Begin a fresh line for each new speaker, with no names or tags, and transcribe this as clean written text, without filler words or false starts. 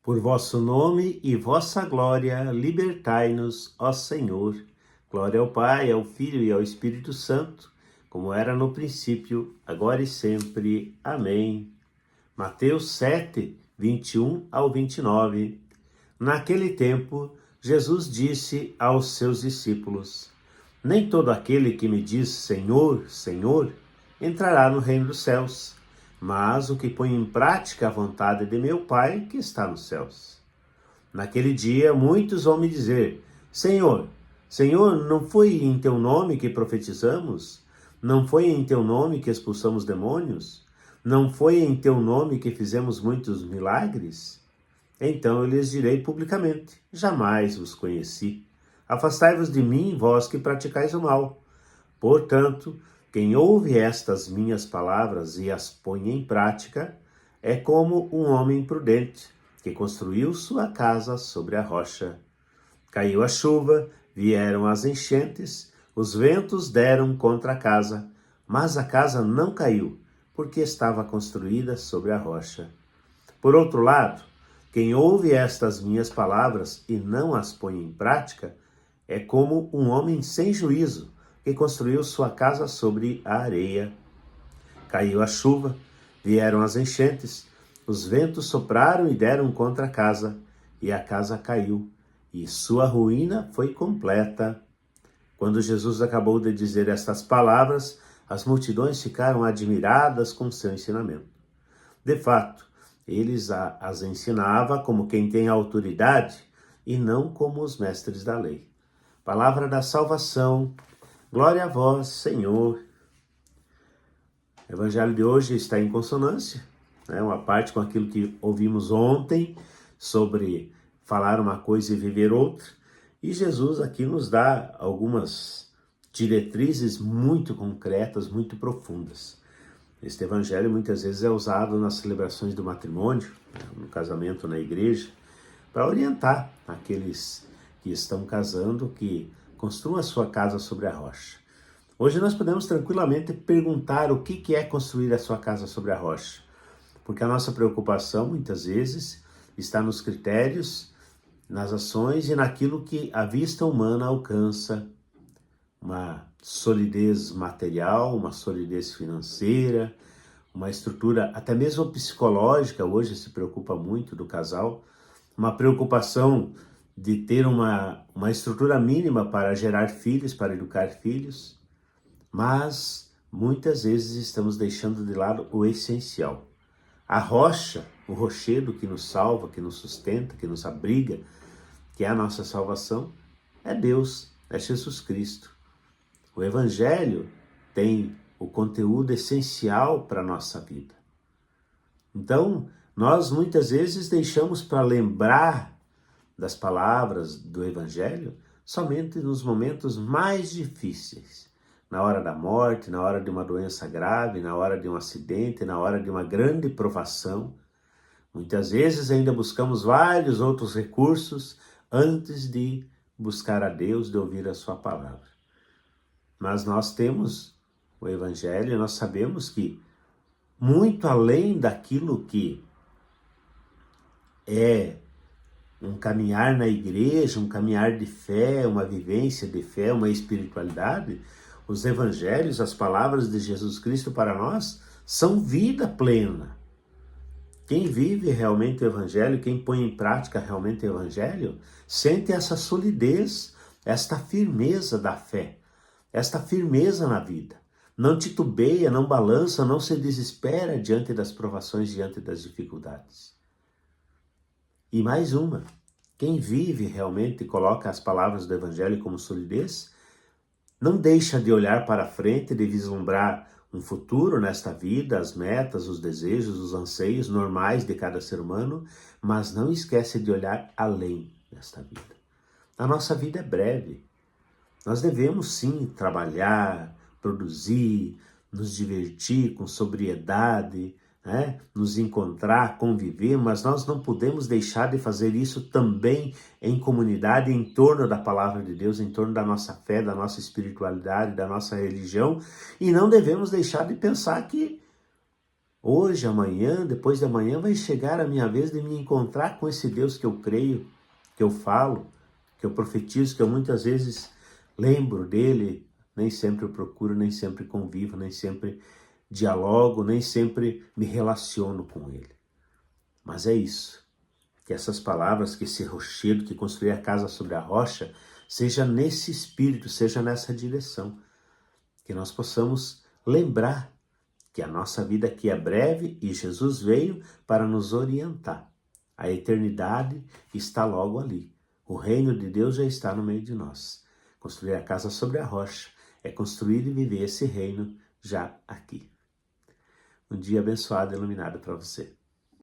Por vosso nome e vossa glória, libertai-nos, ó Senhor. Glória ao Pai, ao Filho e ao Espírito Santo, como era no princípio, agora e sempre. Amém. Mateus 7, 21 ao 29. Naquele tempo, Jesus disse aos seus discípulos: Nem todo aquele que me diz Senhor, Senhor, entrará no reino dos céus, mas o que põe em prática a vontade de meu Pai que está nos céus. Naquele dia, muitos vão me dizer: Senhor, Senhor, não foi em teu nome que profetizamos? Não foi em teu nome que expulsamos demônios? Não foi em teu nome que fizemos muitos milagres? Então eu lhes direi publicamente: jamais vos conheci. Afastai-vos de mim, vós que praticais o mal. Portanto, quem ouve estas minhas palavras e as põe em prática, é como um homem prudente, que construiu sua casa sobre a rocha. Caiu a chuva, vieram as enchentes, os ventos deram contra a casa, mas a casa não caiu, porque estava construída sobre a rocha. Por outro lado, quem ouve estas minhas palavras e não as põe em prática, é como um homem sem juízo, que construiu sua casa sobre a areia. Caiu a chuva, vieram as enchentes, os ventos sopraram e deram contra a casa, e a casa caiu, e sua ruína foi completa. Quando Jesus acabou de dizer estas palavras, as multidões ficaram admiradas com seu ensinamento. De fato, eles as ensinava como quem tem autoridade e não como os mestres da lei. Palavra da salvação. Glória a vós, Senhor. O evangelho de hoje está em consonância, uma parte com aquilo que ouvimos ontem sobre falar uma coisa e viver outra. E Jesus aqui nos dá algumas diretrizes muito concretas, muito profundas. Este evangelho muitas vezes é usado nas celebrações do matrimônio, no casamento na igreja, para orientar aqueles que estão casando, que construam a sua casa sobre a rocha. Hoje nós podemos tranquilamente perguntar o que é construir a sua casa sobre a rocha, porque a nossa preocupação muitas vezes está nos critérios, nas ações e naquilo que a vista humana alcança, uma solidez material, uma solidez financeira, uma estrutura até mesmo psicológica. Hoje se preocupa muito do casal, uma preocupação de ter uma estrutura mínima para gerar filhos, para educar filhos, mas muitas vezes estamos deixando de lado o essencial. A rocha, o rochedo que nos salva, que nos sustenta, que nos abriga, que é a nossa salvação, é Deus, é Jesus Cristo. O Evangelho tem o conteúdo essencial para a nossa vida. Então, nós muitas vezes deixamos para lembrar das palavras do Evangelho somente nos momentos mais difíceis. Na hora da morte, na hora de uma doença grave, na hora de um acidente, na hora de uma grande provação. Muitas vezes ainda buscamos vários outros recursos antes de buscar a Deus, de ouvir a sua palavra. Mas nós temos o Evangelho e nós sabemos que muito além daquilo que é um caminhar na igreja, um caminhar de fé, uma vivência de fé, uma espiritualidade, os evangelhos, as palavras de Jesus Cristo para nós são vida plena. Quem vive realmente o evangelho, quem põe em prática realmente o evangelho, sente essa solidez, esta firmeza da fé, esta firmeza na vida. Não titubeia, não balança, não se desespera diante das provações, diante das dificuldades. E mais uma, quem vive realmente e coloca as palavras do evangelho como solidez, não deixa de olhar para frente, de vislumbrar um futuro nesta vida, as metas, os desejos, os anseios normais de cada ser humano, mas não esquece de olhar além desta vida. A nossa vida é breve. Nós devemos sim trabalhar, produzir, nos divertir com sobriedade, nos encontrar, conviver, mas nós não podemos deixar de fazer isso também em comunidade, em torno da palavra de Deus, em torno da nossa fé, da nossa espiritualidade, da nossa religião, e não devemos deixar de pensar que Hoje, amanhã, depois de amanhã, vai chegar a minha vez de me encontrar com esse Deus que eu creio, que eu falo, que eu profetizo, que eu muitas vezes lembro dele, nem sempre eu procuro, nem sempre convivo, nem sempre dialogo, nem sempre me relaciono com ele. Mas é isso, que essas palavras, que esse rochedo, que construir a casa sobre a rocha, seja nesse espírito, seja nessa direção, que nós possamos lembrar que a nossa vida aqui é breve e Jesus veio para nos orientar. A eternidade está logo ali. O reino de Deus já está no meio de nós. Construir a casa sobre a rocha é construir e viver esse reino já aqui. Um dia abençoado e iluminado para você.